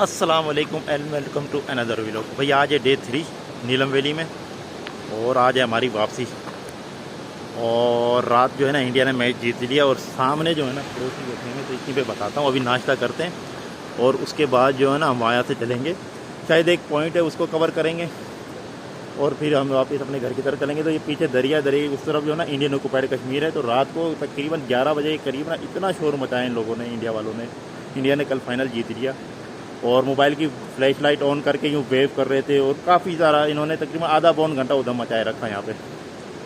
अस्सलाम वालेकुम and welcome to another vlog. भाई आज है डे 3 नीलम वैली में और आज है हमारी वापसी। और रात जो है ना इंडिया ने मैच जीत लिया और सामने जो है ना पड़ोसी बैठेंगे तो इसी पे बताता हूँ। अभी नाश्ता करते हैं और उसके बाद जो है ना हम वहाँ से चलेंगे, शायद एक पॉइंट है उसको कवर करेंगे और फिर हम वापस अपने घर की तरफ चलेंगे। तो ये पीछे दरिया उस तरफ जो है ना इंडियन ऑक्युपाइड कश्मीर है। तो रात को तकरीबन 11 बजे के करीब ना इतना शोर मचाया इन लोगों ने, इंडिया वालों ने। इंडिया ने कल फाइनल जीत लिया और मोबाइल की फ्लैश लाइट ऑन करके यूँ वेव कर रहे थे और काफ़ी सारा इन्होंने तकरीबन आधा पौन घंटा उधम मचाए रखा यहाँ पे।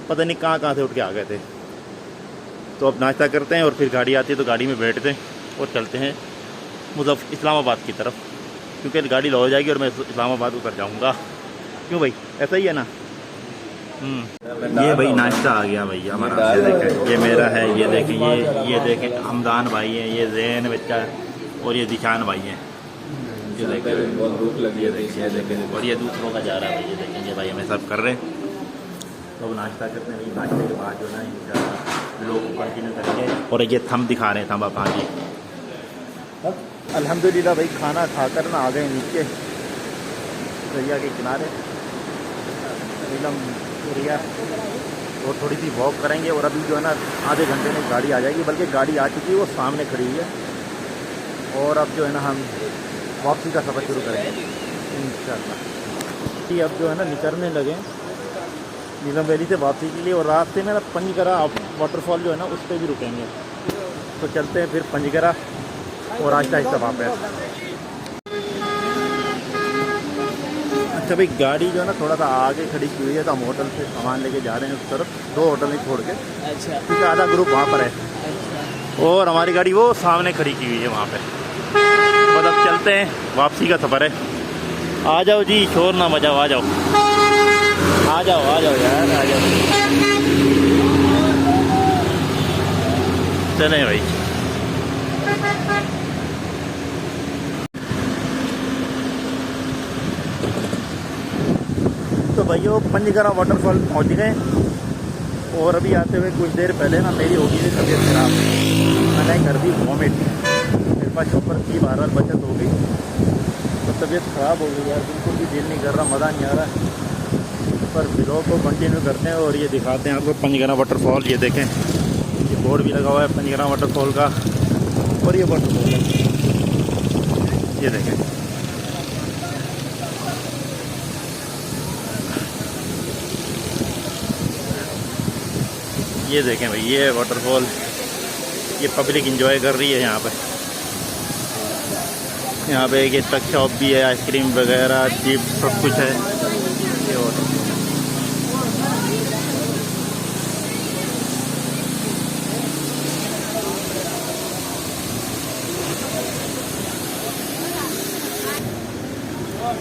पता नहीं कहाँ से उठ के आ गए थे। तो अब नाश्ता करते हैं और फिर गाड़ी आती है तो गाड़ी में बैठते हैं और चलते हैं इस्लामाबाद की तरफ, क्योंकि गाड़ी लौ जाएगी और मैं इस्लामाबाद उतर जाऊँगा। क्यों भाई, ऐसा ही है ना। ये भाई नाश्ता आ गया भैया हमारा। ये देखें, ये मेरा है, ये देखें, ये देखें हमदान भाई हैं, ये जैन बच्चा और ये दिशान भाई हैं। ये देखें बहुत भूख लगी है, देखिए देखें। और ये दूसरों का जा रहा है भाई, ये देखें, ये भाई हमें सर्व कर रहे हैं। तो अब नाश्ता करते हैं भाई। नाश्ते के बाद जो है ना लोग कंटिन्यू करेंगे। और ये थम दिखा रहे हैं, थम आप जी। अल्हम्दुलिल्लाह भाई खाना खाकर ना आ गए नीचे दरिया के किनारे नीलम एरिया और थोड़ी सी वॉक करेंगे। और अभी जो है ना आधे घंटे में गाड़ी आ जाएगी, बल्कि गाड़ी आ चुकी है, वो सामने खड़ी हुई है। और अब जो है ना हम वापसी का सफ़र शुरू करेंगे इंशाअल्लाह। अब जो है ना निकलने लगे नीलम वैली से वापसी के लिए। और रास्ते में ना पंजगरा वाटरफॉल जो है ना उस पर भी रुकेंगे। तो चलते हैं फिर पंजगरा और आहिस्ता आहिस्ता वापस। अच्छा भाई गाड़ी जो है ना थोड़ा सा आगे खड़ी की हुई है, तो हम होटल से सामान लेके जा रहे हैं उस तरफ, 2 होटल में छोड़ के। अच्छा, क्योंकि आधा ग्रुप वहाँ पर है। अच्छा। और हमारी गाड़ी वो सामने खड़ी की हुई है वहाँ पे। मतलब चलते हैं, वापसी का सफ़र है। आ जाओ जी, शोर ना मचाओ, आ जाओ आ जाओ आ जाओ यार, आ जाओ। चलें भाई। तो भाइयों पंजगरा वाटरफॉल पहुंच गए और अभी आते हुए कुछ देर पहले ना मेरी हो गई थी तबीयत खराब। मैंने कर दी वॉमिट, मेरे पास शॉपर की बहरहाल बचत हो गई तो तबीयत ख़राब हो गई यार। बिल्कुल भी दिल नहीं कर रहा, मज़ा नहीं आ रहा। पर ब्लॉग को कंटिन्यू करते हैं और ये दिखाते हैं आपको पंजगरा वाटरफॉल। ये देखें, ये बोर्ड भी लगा हुआ है पंजगरा वाटरफॉल का। और ये वाटरफॉल है, ये देखें। ये देखें भाई, ये वाटरफॉल, ये पब्लिक एंजॉय कर रही है यहाँ पे। यहाँ पे एक तक शॉप भी है, आइसक्रीम वगैरह चिप्स सब कुछ है। ये वाटरफॉल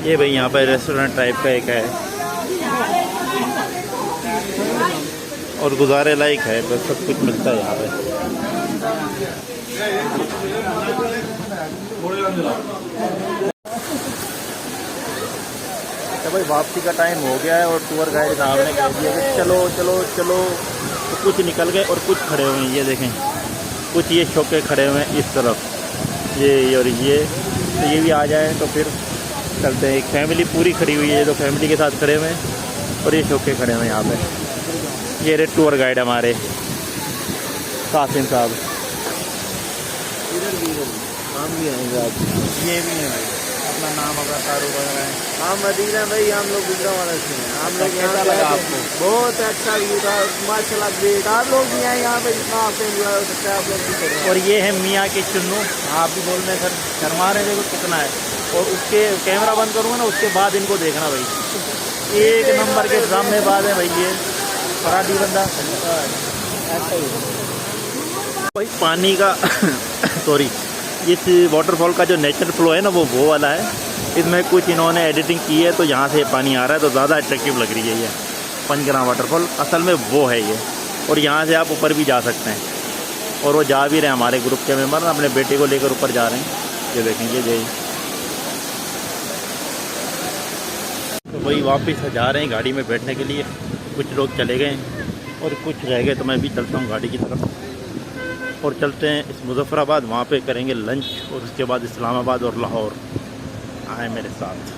ये भाई यहाँ पे रेस्टोरेंट टाइप का एक है और गुजारे लायक है, बस सब कुछ मिलता है यहाँ पे। तो भाई वापसी का टाइम हो गया है और टूर गाइड साहब ने कह दिया कि चलो चलो चलो। तो कुछ निकल गए और कुछ खड़े हुए हैं, ये देखें। कुछ ये शोके खड़े हुए हैं इस तरफ, ये और ये। तो ये भी आ जाए तो फिर चलते हैं। एक फैमिली पूरी खड़ी हुई है, तो फैमिली के साथ खड़े हुए हैं और ये शोके खड़े हुए हैं यहाँ पे। ये रेड टूर गाइड हमारे कासिम साहब। हम भी आएंगे आज। ये भी है भाई, अपना नाम अपना कारोबार है। हम मदीना भाई, हम लोग गुजरा वाला से हैं। हम लोग कैसा लगा आपको? बहुत अच्छा व्यू था माशाल्लाह। ग्रेट, आप लोग भी आए यहाँ पे, जितना आपसे एंजॉय हो सकता है आप लोग भी करें। और ये है मियाँ के चुन्नू। आप भी बोल रहे हैं सर, शर्मा रहे देखो कितना है। और उसके कैमरा बंद करूँगा ना, उसके बाद इनको देखना भाई, एक नंबर के ड्रामेबाज है भाई ये फराडी बंदा। भाई पानी का सॉरी, इस वाटरफॉल का जो नेचुरल फ्लो है ना वो वाला है। इसमें कुछ इन्होंने एडिटिंग की है तो यहाँ से पानी आ रहा है तो ज़्यादा अट्रैक्टिव लग रही है ये पंजगरा वाटरफॉल। असल में वो है ये। और यहाँ से आप ऊपर भी जा सकते हैं और वो जा भी रहे हैं। हमारे ग्रुप के मेम्बर अपने बेटे को लेकर ऊपर जा रहे हैं, ये देखेंगे जय। तो वही वापस जा रहे हैं गाड़ी में बैठने के लिए। कुछ लोग चले गए और कुछ रह गए, तो मैं भी चलता हूँ गाड़ी की तरफ। और चलते हैं इस मुजफ्फराबाद, वहाँ पे करेंगे लंच और उसके बाद इस्लामाबाद और लाहौर। आए मेरे साथ।